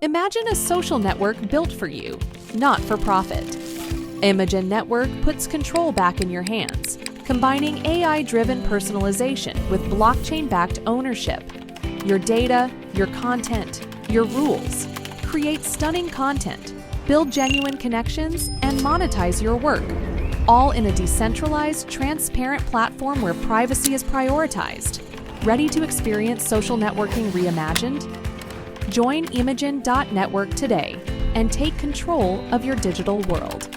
Imagine a social network built for you, not for profit. Imagen Network puts control back in your hands, combining AI-driven personalization with blockchain-backed ownership. Your data, your content, your rules. Create stunning content, build genuine connections, and monetize your work, all in a decentralized, transparent platform where privacy is prioritized. Ready to experience social networking reimagined? Join Imagen.network today and take control of your digital world.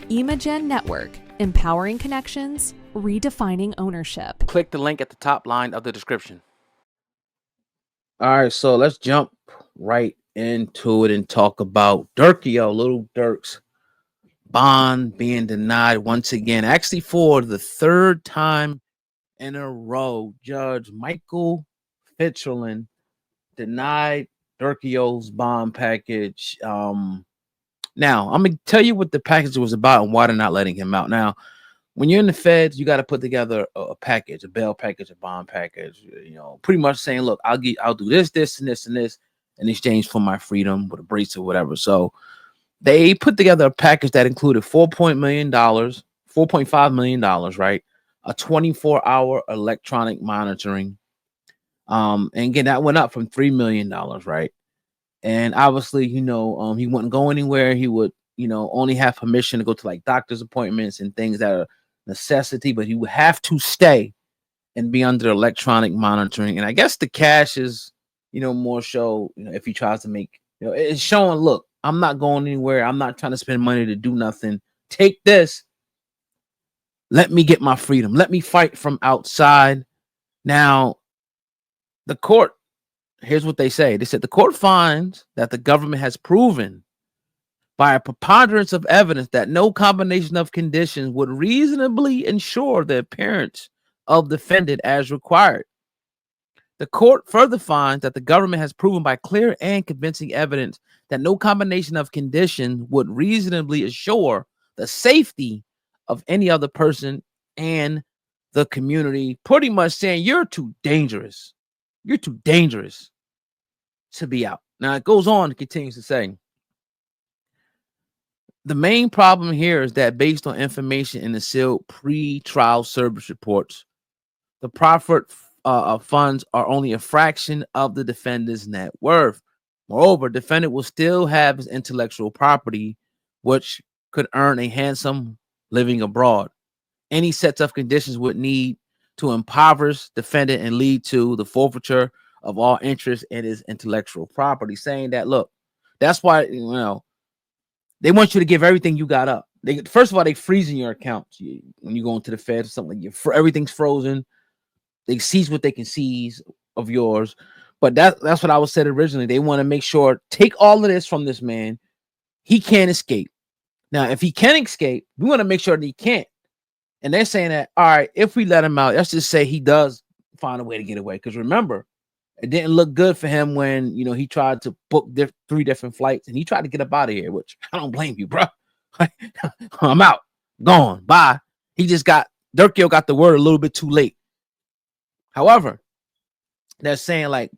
Imagen Network, empowering connections, redefining ownership. Click the link at the top line of the description. All right, so let's jump right into it and talk about Durkio, little Durk's bond being denied once again, actually for the third time in a row. Judge Michael Fitzgerald denied Durkio's bond package. Now I'm gonna tell you what the package was about and why they're not letting him out. Now, when you're in the feds, you got to put together a package, a bail package, a bond package. You know, pretty much saying, look, I'll do this, this, and this, and this in exchange for my freedom with a brace or whatever. So they put together a package that included $4.5 million, right? A 24-hour electronic monitoring. And again, that went up from $3 million, right? And obviously, he wouldn't go anywhere. He would, only have permission to go to like doctor's appointments and things that are necessity, but he would have to stay and be under electronic monitoring. And I guess the cash is, more so, if he tries to make, it's showing, look, I'm not going anywhere. I'm not trying to spend money to do nothing. Take this. Let me get my freedom. Let me fight from outside. Now, the court, here's what they say. They said the court finds that the government has proven by a preponderance of evidence that no combination of conditions would reasonably ensure the appearance of defendant as required. The court further finds that the government has proven by clear and convincing evidence that no combination of conditions would reasonably assure the safety of any other person and the community, pretty much saying you're too dangerous. You're too dangerous to be out. Now, it goes on, it continues to say, the main problem here is that based on information in the sealed pre-trial service reports, the proffered funds are only a fraction of the defendant's net worth. Moreover, defendant will still have his intellectual property, which could earn a handsome living abroad. Any sets of conditions would need to impoverish defendant and lead to the forfeiture of all interest in his intellectual property, saying that, look, that's why, they want you to give everything you got up. First of all, they freezing your accounts when you go into the Fed or something. Everything's frozen. They seize what they can seize of yours. But that's what I was said originally. They want to make sure, take all of this from this man. He can't escape. Now, if he can escape, we want to make sure that he can't. And they're saying that, all right, if we let him out, let's just say he does find a way to get away. Because remember, it didn't look good for him when, he tried to book 3 different flights and he tried to get up out of here, which I don't blame you, bro. I'm out, gone, bye. Durkio got the word a little bit too late. However, they're saying, like,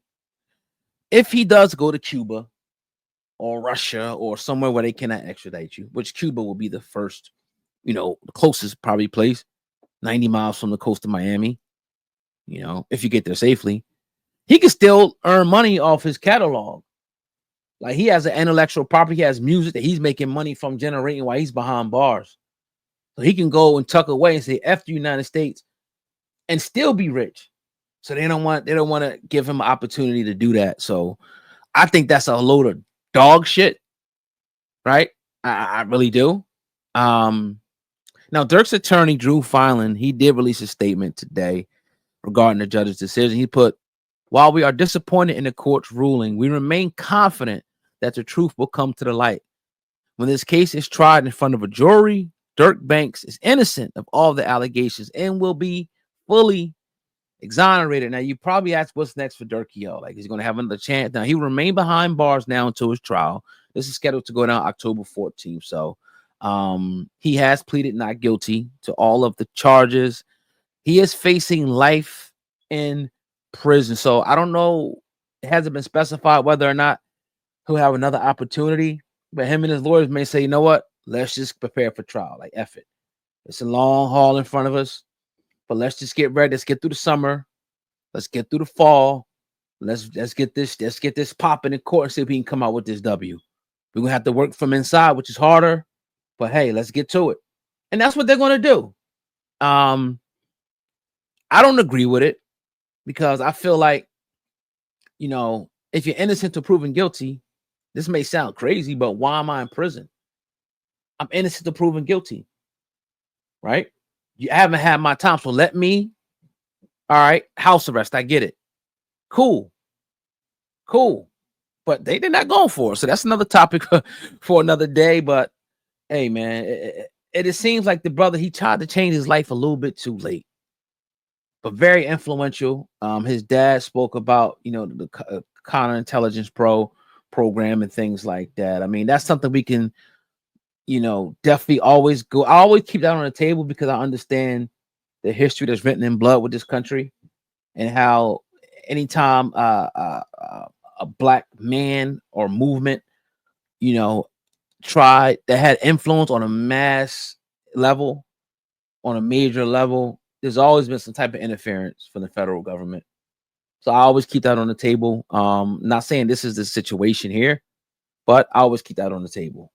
if he does go to Cuba or Russia or somewhere where they cannot extradite you, which Cuba will be the first, the closest probably place, 90 miles from the coast of Miami, if you get there safely, he can still earn money off his catalog. Like, he has an intellectual property, he has music that he's making money from generating while he's behind bars. So he can go and tuck away and say F the United States and still be rich. So they don't want to give him an opportunity to do that. So I think that's a load of dog shit, right? I really do. Now, Durk's attorney, Drew Filan, he did release a statement today regarding the judge's decision. He put, while we are disappointed in the court's ruling, we remain confident that the truth will come to the light. When this case is tried in front of a jury, Durk Banks is innocent of all the allegations and will be fully exonerated. Now, you probably ask what's next for Durkio. Like, he's going to have another chance. Now, he will remain behind bars now until his trial. This is scheduled to go down October 14th. So he has pleaded not guilty to all of the charges. He is facing life in prison. So I don't know. It hasn't been specified whether or not He'll have another opportunity, but him and his lawyers may say, you know what? Let's just prepare for trial. Like, F it. It's a long haul in front of us, but let's just get ready. Let's get through the summer. Let's get through the fall. Let's get this popping in court and see if we can come out with this W. We're gonna have to work from inside, which is harder, but hey, let's get to it. And that's what they're gonna do. I don't agree with it because I feel like, you know, if you're innocent to proven guilty, this may sound crazy, but why am I in prison? I'm innocent to proven guilty, right? You haven't had my time, so let me. All right, house arrest. I get it. Cool. But they're not going for it. So that's another topic for another day. But hey, man, it seems like the brother, he tried to change his life a little bit too late, but very influential. His dad spoke about, you know, the counterintelligence program and things like that. I mean, that's something we can, you know, definitely always go. I always keep that on the table because I understand the history that's written in blood with this country and how anytime a black man or movement, you know, tried that had influence on a mass level, on a major level, there's always been some type of interference from the federal government. So I always keep that on the table. Not saying this is the situation here, but I always keep that on the table.